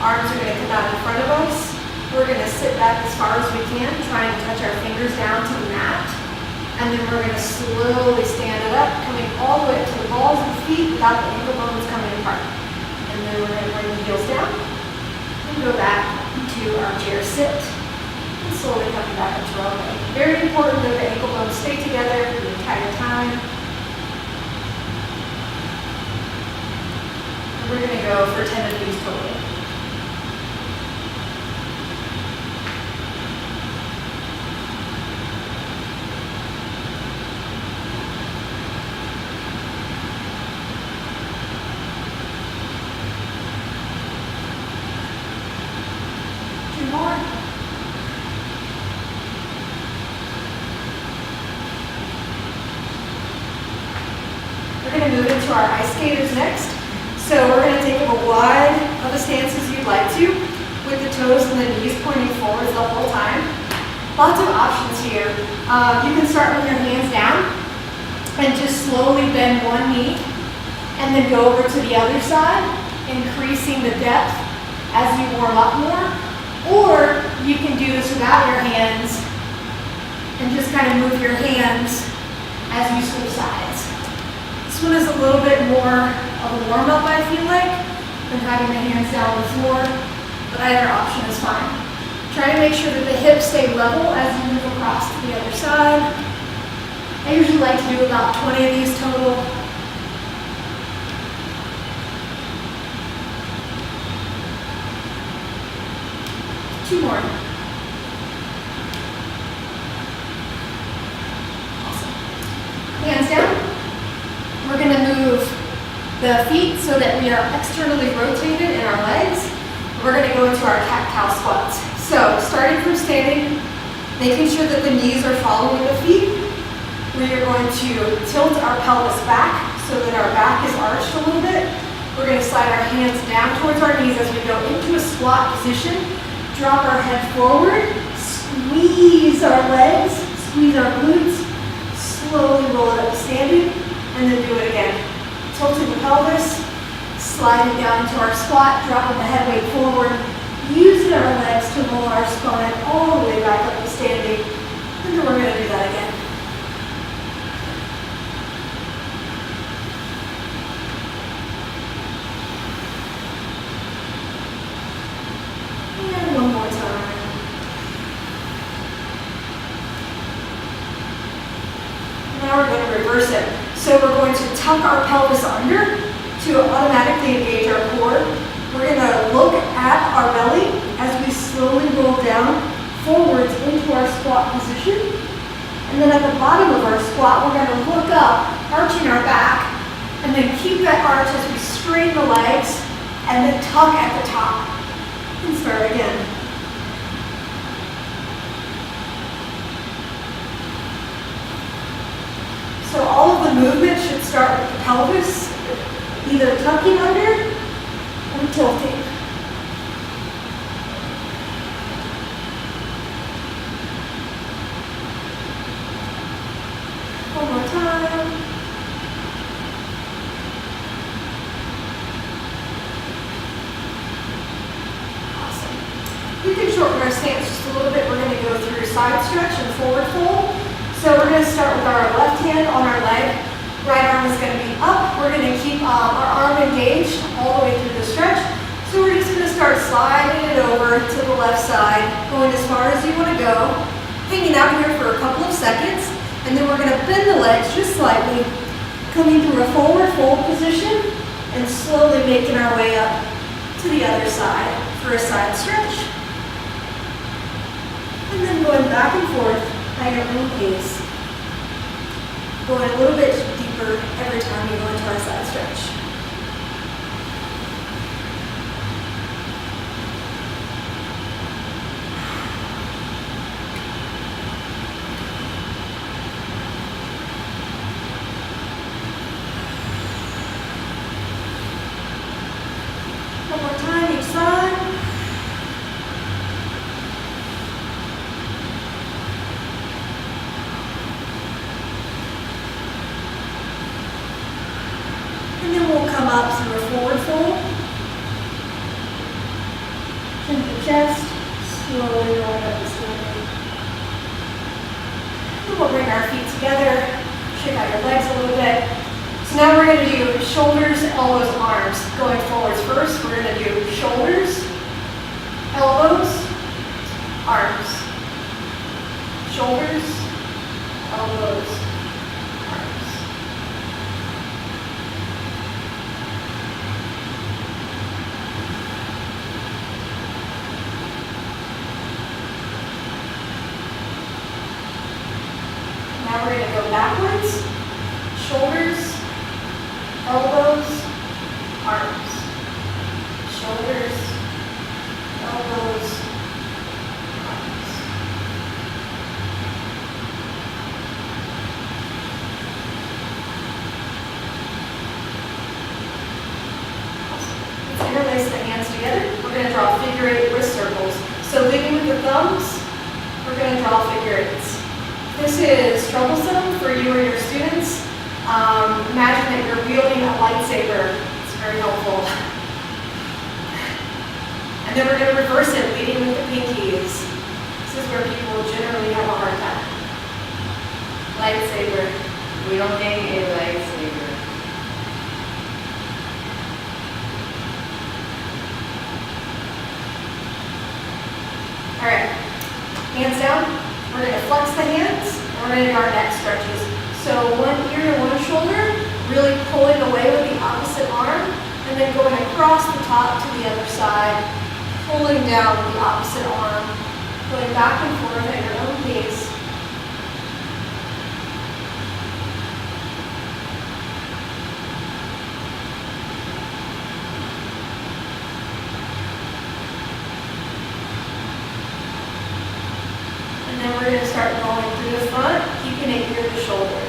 Arms are going to come out in front of us. We're going to sit back as far as we can, try and touch our fingers down to the mat. And then we're going to slowly stand it up, coming all the way up to the balls of the feet without the ankle bones coming apart. And then we're going to bring the heels down and go back to our chair sit. And slowly coming back up to our leg. Very important that the ankle bones stay together the entire time. And we're going to go for 10 of these total. We're going to move into our ice skaters next. So we're going to take up a wide of a stance as you'd like to, with the toes and the knees pointing forwards the whole time. Lots of options here. You can start with your hands down and just slowly bend one knee and then go over to the other side, increasing the depth as you warm up more. Or you can do this without your hands and just kind of move your hands as you switch sides. This one is a little bit more of a warm-up, I feel like, than having the hands down on the floor, but either option is fine. Try to make sure that the hips stay level as you move across to the other side. I usually like to do about 20 of these total. Two more. Awesome. Hands down. We're going to move the feet so that we are externally rotated in our legs. We're going to go into our cat-cow squats. So starting from standing, making sure that the knees are following the feet. We are going to tilt our pelvis back so that our back is arched a little bit. We're going to slide our hands down towards our knees as we go into a squat position. Drop our head forward, squeeze our legs, squeeze our glutes, slowly roll it up to standing, and then do it again. Tilting the pelvis, sliding down into our squat, dropping the head weight forward, using our legs to roll our spine all the way back up to standing, and then we're going to do that again. And one more time. Now we're going to reverse it. So we're going to tuck our pelvis under to automatically engage our core. We're going to look at our belly as we slowly roll down forwards into our squat position. And then at the bottom of our squat, we're going to look up, arching our back, and then keep that arch as we straighten the legs, and then tuck at the top. And start again. So all of the movement should start with the pelvis, either tucking under or tilting. One more time. Awesome. You can shorten our stance just a little bit. We're going to go through side stretch and forward fold. So we're going to start with our left hand on our leg. Right arm is going to be up. We're going to keep our arm engaged all the way through the stretch. So we're just going to start sliding it over to the left side, going as far as you want to go, hanging out here for a couple of seconds, and then we're going to bend the legs just slightly, coming through a forward fold position, and slowly making our way up to the other side for a side stretch. And then going back and forth at your own pace. Going a little bit deeper every time you go into our side stretch. One more time each side. And then we'll chest, slowly rolling up the stomach. And we'll bring our feet together, shake out your legs a little bit. So now we're going to do shoulders, elbows, arms. Going forwards first, we're going to do shoulders, elbows, arms. Shoulders, elbows, arms. Now we're going to go backwards. Shoulders, elbows, arms. Shoulders, elbows, arms. Let's interlace the hands together. We're going to draw figure 8 wrist circles. So leading with the thumbs, we're going to draw figure 8s. This is troublesome for you or your students. Imagine that you're wielding a lightsaber. It's very helpful. And then we're going to reverse it, leading with the pinkies. This is where people generally have a hard time. Lightsaber. Wielding a lightsaber. All right. Hands down. We're going to flex the hands, and we're going to do our neck stretches. So one ear to one shoulder, really pulling away with the opposite arm, and then going across the top to the other side, pulling down with the opposite arm, going back and forth at your own pace. And then we're going to start going through the front, keeping it ear to shoulder.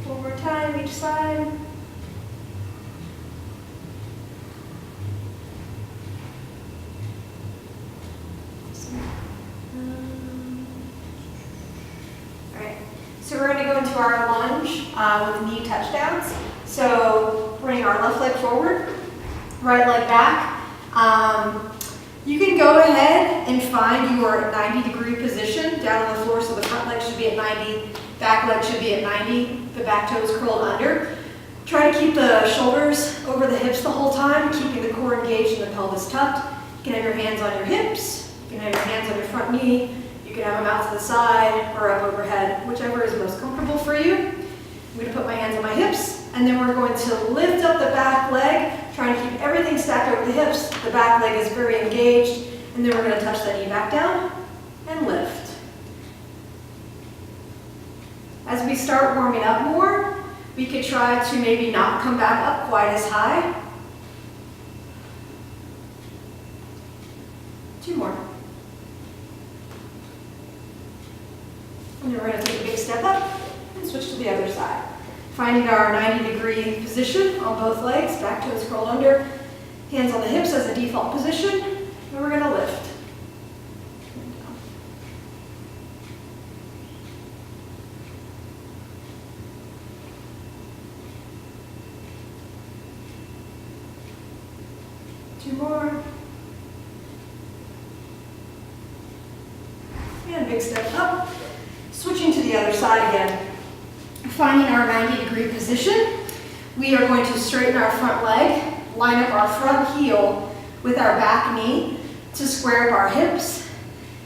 One more time, each side. So we're going to go into our lunge with knee touchdowns. So bring our left leg forward, right leg back. You can go ahead and find your 90-degree position down on the floor. So the front leg should be at 90, back leg should be at 90, the back toes curled under. Try to keep the shoulders over the hips the whole time, keeping the core engaged and the pelvis tucked. You can have your hands on your hips. You can have your hands on your front knee. You can have them out to the side or up overhead, whichever is most comfortable for you. I'm going to put my hands on my hips, and then we're going to lift up the back leg, trying to keep everything stacked over the hips. The back leg is very engaged, and then we're going to touch the knee back down and lift. As we start warming up more, we could try to maybe not come back up quite as high. 2 more. And then we're going to take a big step up and switch to the other side. Finding our 90-degree position on both legs, back toes curled under, hands on the hips as a default position, and we're going to lift. Two more. And big step up. Switching to the other side again. Finding our 90-degree position, we are going to straighten our front leg, line up our front heel with our back knee to square up our hips,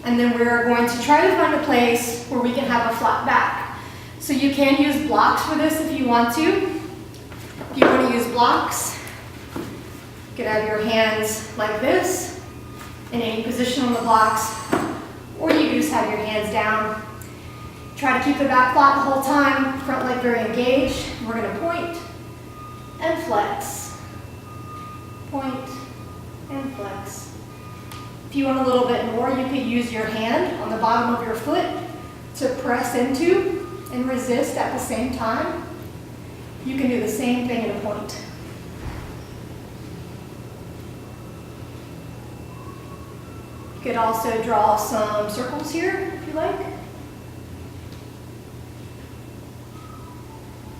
and then we're going to try to find a place where we can have a flat back. So you can use blocks for this if you want to. If you want to use blocks, you can have your hands like this in any position on the blocks, or you can just have your hands down. Try to keep the back flat the whole time, front leg very engaged. We're going to point and flex. Point and flex. If you want a little bit more, you could use your hand on the bottom of your foot to press into and resist at the same time. You can do the same thing in a point. You could also draw some circles here if you like.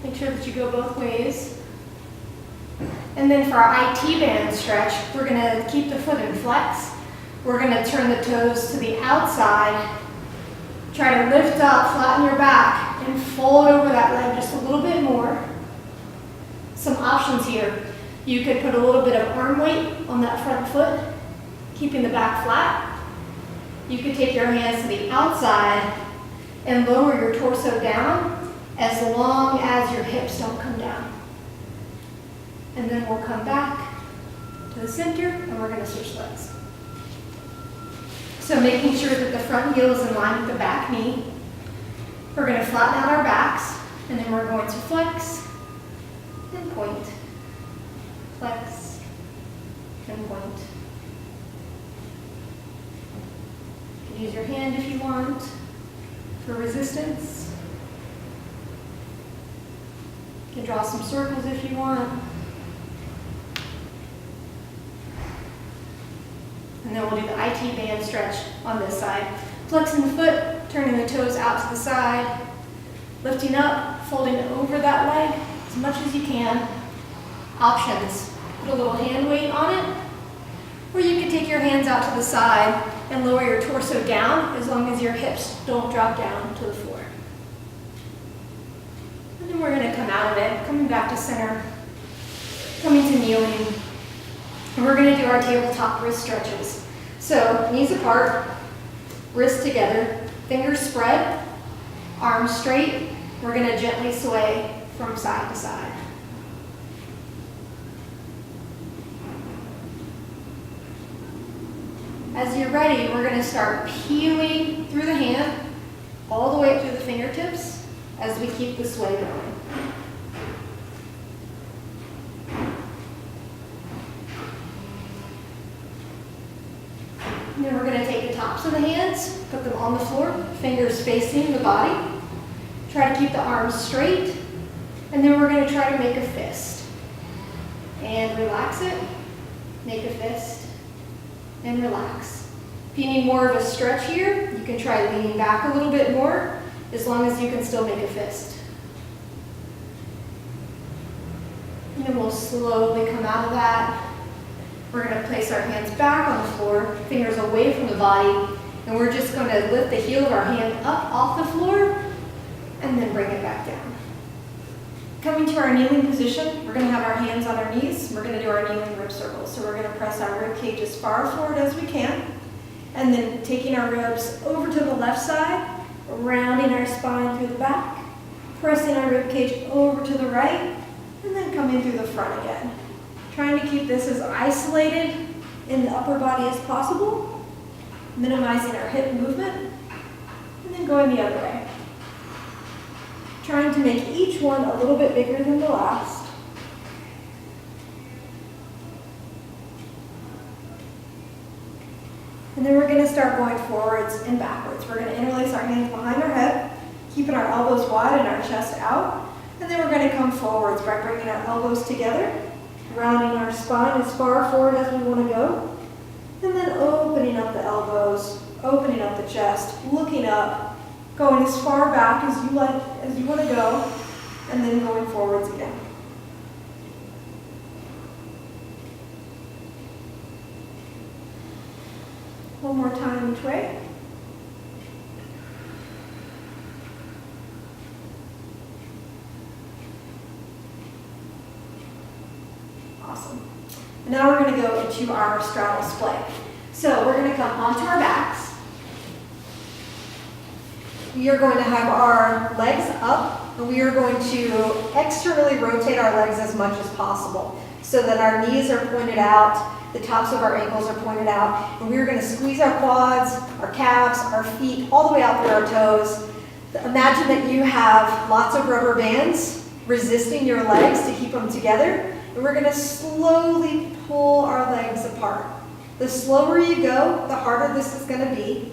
Make sure that you go both ways. And then for our IT band stretch, we're going to keep the foot in flex. We're going to turn the toes to the outside. Try to lift up, flatten your back, and fold over that leg just a little bit more. Some options here. You could put a little bit of arm weight on that front foot, keeping the back flat. You could take your hands to the outside and lower your torso down as long as your hips don't come down. And then we'll come back to the center and we're going to switch legs. So making sure that the front heel is in line with the back knee. We're going to flatten out our backs and then we're going to flex and point. Flex and point. You can use your hand if you want for resistance. You can draw some circles if you want. And then we'll do the IT band stretch on this side. Flexing the foot, turning the toes out to the side, lifting up, folding over that leg as much as you can. Options, put a little hand weight on it, or you can take your hands out to the side and lower your torso down as long as your hips don't drop down to the floor. And then we're going to come out of it, coming back to center, coming to kneeling. And we're going to do our tabletop wrist stretches. So knees apart, wrists together, fingers spread, arms straight. We're going to gently sway from side to side. As you're ready, we're going to start peeling through the hand all the way up through the fingertips as we keep the sway going. And then we're going to take the tops of the hands, put them on the floor, fingers facing the body. Try to keep the arms straight. And then we're going to try to make a fist. And relax it, make a fist, and relax. If you need more of a stretch here, you can try leaning back a little bit more, as long as you can still make a fist. And then we'll slowly come out of that. We're going to place our hands back on the floor, fingers away from the body, and we're just going to lift the heel of our hand up off the floor and then bring it back down. Coming to our kneeling position, we're going to have our hands on our knees. We're going to do our kneeling rib circles. So we're going to press our rib cage as far forward as we can, and then taking our ribs over to the left side, rounding our spine through the back, pressing our rib cage over to the right, and then coming through the front again. Trying to keep this as isolated in the upper body as possible, minimizing our hip movement, and then going the other way. Trying to make each one a little bit bigger than the last. And then we're going to start going forwards and backwards. We're going to interlace our hands behind our head, keeping our elbows wide and our chest out. And then we're going to come forwards by bringing our elbows together, rounding our spine as far forward as we want to go, and then opening up the elbows, opening up the chest, looking up, going as far back as you want to go, and then going forwards again. One more time each way. Awesome. And now we're going to go into our straddle splay. So we're going to come onto our backs. We are going to have our legs up, and we are going to externally rotate our legs as much as possible so that our knees are pointed out, the tops of our ankles are pointed out, and we're going to squeeze our quads, our calves, our feet, all the way out through our toes. Imagine that you have lots of rubber bands resisting your legs to keep them together. And we're going to slowly pull our legs apart. The slower you go, the harder this is going to be.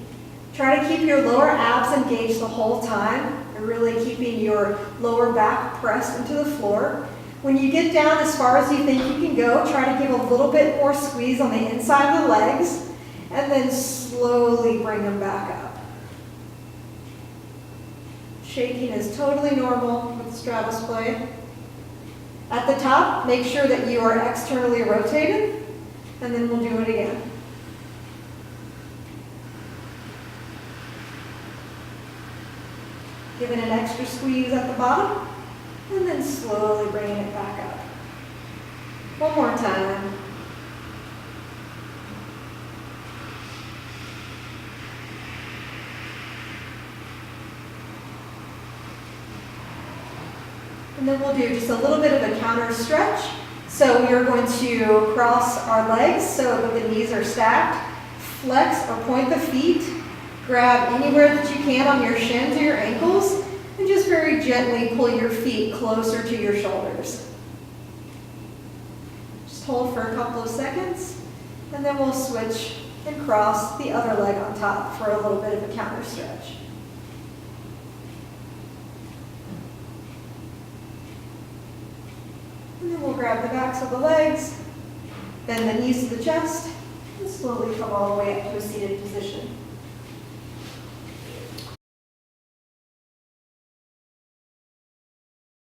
Try to keep your lower abs engaged the whole time, and really keeping your lower back pressed into the floor. When you get down as far as you think you can go, try to give a little bit more squeeze on the inside of the legs, and then slowly bring them back up. Shaking is totally normal with straddle splay. At the top, make sure that you are externally rotated, and then we'll do it again. Give it an extra squeeze at the bottom, and then slowly bringing it back up. One more time. And then we'll do just a little bit of a counter stretch. So we are going to cross our legs so that the knees are stacked. Flex or point the feet. Grab anywhere that you can on your shins or your ankles. And just very gently pull your feet closer to your shoulders. Just hold for a couple of seconds. And then we'll switch and cross the other leg on top for a little bit of a counter stretch. And then we'll grab the backs of the legs, bend the knees to the chest, and slowly come all the way up to a seated position.